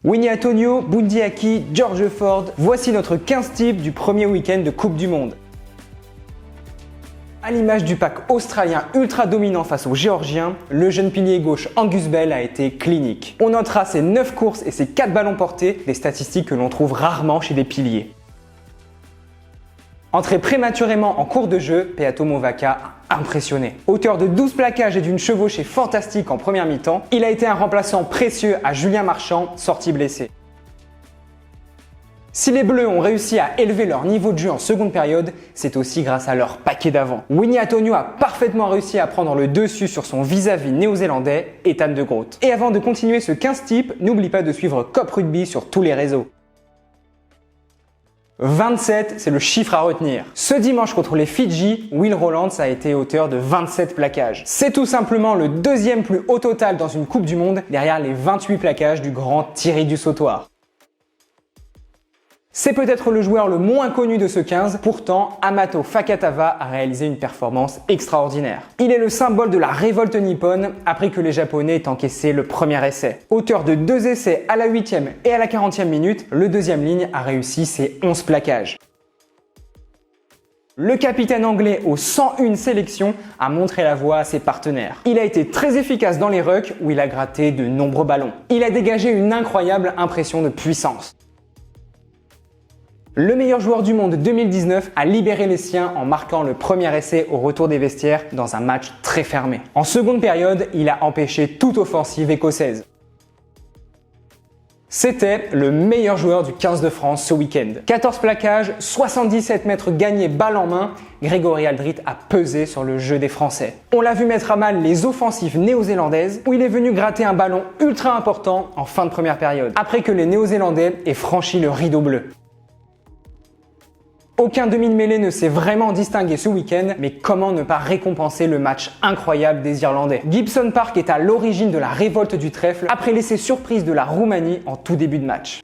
Winnie Atonio, Bundee Aki, George Ford, voici notre 15 types du premier week-end de Coupe du Monde. À l'image du pack australien ultra dominant face aux Géorgiens, le jeune pilier gauche Angus Bell a été clinique. On notera ses 9 courses et ses 4 ballons portés, des statistiques que l'on trouve rarement chez des piliers. Entré prématurément en cours de jeu, Peato Mauvaka a impressionné. Auteur de 12 plaquages et d'une chevauchée fantastique en première mi-temps, il a été un remplaçant précieux à Julien Marchand, sorti blessé. Si les Bleus ont réussi à élever leur niveau de jeu en seconde période, c'est aussi grâce à leur paquet d'avant. Winnie Atonio a parfaitement réussi à prendre le dessus sur son vis-à-vis néo-zélandais, Ethan de Groot. Et avant de continuer ce 15 types, n'oublie pas de suivre Cop Rugby sur tous les réseaux. 27, c'est le chiffre à retenir. Ce dimanche contre les Fidji, Will Rowlands a été auteur de 27 plaquages. C'est tout simplement le deuxième plus haut total dans une Coupe du Monde, derrière les 28 plaquages du grand Thierry Dussautoir. C'est peut-être le joueur le moins connu de ce 15, pourtant Amato Fakatava a réalisé une performance extraordinaire. Il est le symbole de la révolte nippone après que les Japonais aient encaissé le premier essai. Auteur de 2 essais à la 8e et à la 40e minute, le deuxième ligne a réussi ses 11 plaquages. Le capitaine anglais aux 101 sélections a montré la voie à ses partenaires. Il a été très efficace dans les rucks où il a gratté de nombreux ballons. Il a dégagé une incroyable impression de puissance. Le meilleur joueur du monde 2019 a libéré les siens en marquant le premier essai au retour des vestiaires dans un match très fermé. En seconde période, il a empêché toute offensive écossaise. C'était le meilleur joueur du 15 de France ce week-end. 14 plaquages, 77 mètres gagnés balle en main, Grégory Aldrit a pesé sur le jeu des Français. On l'a vu mettre à mal les offensives néo-zélandaises où il est venu gratter un ballon ultra important en fin de première période, après que les Néo-Zélandais aient franchi le rideau bleu. Aucun demi-de-mêlée ne s'est vraiment distingué ce week-end, mais comment ne pas récompenser le match incroyable des Irlandais? Gibson Park est à l'origine de la révolte du trèfle après l'essai surprise de la Roumanie en tout début de match.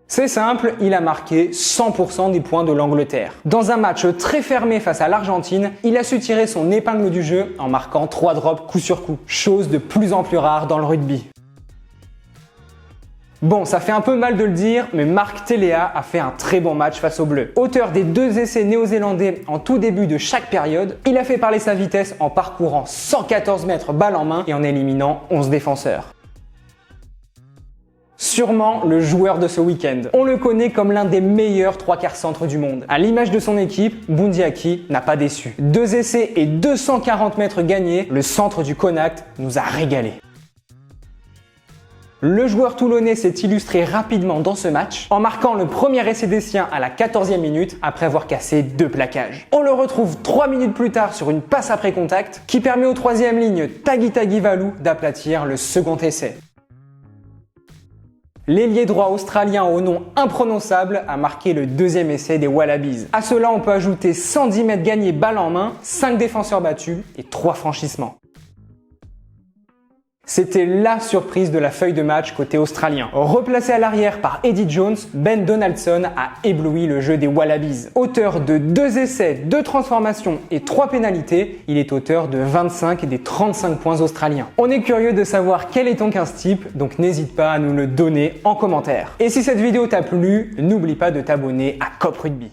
C'est simple, il a marqué 100% des points de l'Angleterre. Dans un match très fermé face à l'Argentine, il a su tirer son épingle du jeu en marquant 3 drops coup sur coup, chose de plus en plus rare dans le rugby. Bon, ça fait un peu mal de le dire, mais Mark Telea a fait un très bon match face aux Bleus. Auteur des 2 essais néo-zélandais en tout début de chaque période, il a fait parler sa vitesse en parcourant 114 mètres balle en main et en éliminant 11 défenseurs. Sûrement le joueur de ce week-end. On le connaît comme l'un des meilleurs 3/4 centres du monde. À l'image de son équipe, Bundee Aki n'a pas déçu. 2 essais et 240 mètres gagnés, le centre du Connacht nous a régalé. Le joueur toulonnais s'est illustré rapidement dans ce match en marquant le premier essai des siens à la 14e minute après avoir cassé 2 plaquages. On le retrouve 3 minutes plus tard sur une passe après contact qui permet au 3e ligne Tagi Tagivalu d'aplatir le second essai. L'ailier droit australien au nom imprononçable a marqué le 2e essai des Wallabies. À cela, on peut ajouter 110 mètres gagnés balle en main, 5 défenseurs battus et 3 franchissements. C'était la surprise de la feuille de match côté australien. Replacé à l'arrière par Eddie Jones, Ben Donaldson a ébloui le jeu des Wallabies. Auteur de 2 essais, 2 transformations et 3 pénalités, il est auteur de 25 des 35 points australiens. On est curieux de savoir quel est ton 15 type, donc n'hésite pas à nous le donner en commentaire. Et si cette vidéo t'a plu, n'oublie pas de t'abonner à Cop Rugby.